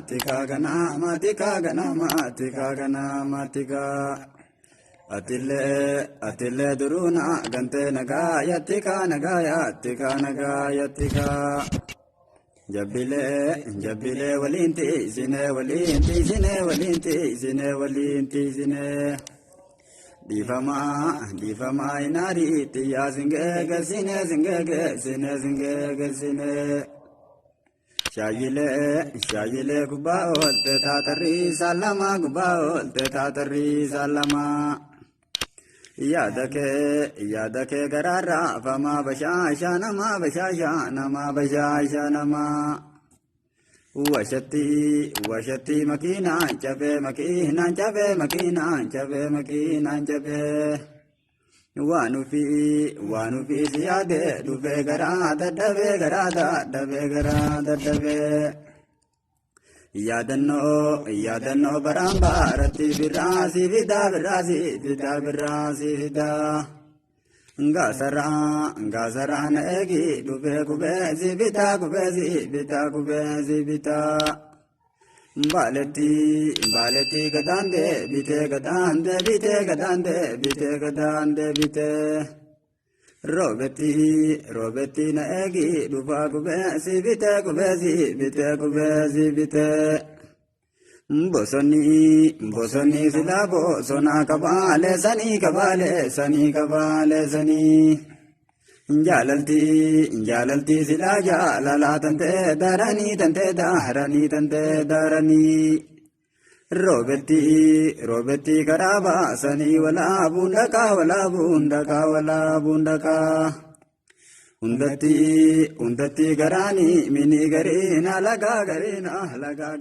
tika ganama tika ganama tika ganama tika atille duruna gante nagaya tika nagaya tika jabbile walinti sine difama inari tiya singege sine shayile gubaol te tatari salama yadake garara fama bashasha nama washati makina chabe wanufi siyade dufe garada dabe yadanno baramba rati birasi vida ngasara na egi dufe kubezi bita Baleti gadande bite robeti na egi dufa kubezi bite bosoni silabo sona kabale sani jalalti sila jalala tante darani robetti karaba sani wala bundaka undatti garani mini garina laga garina laga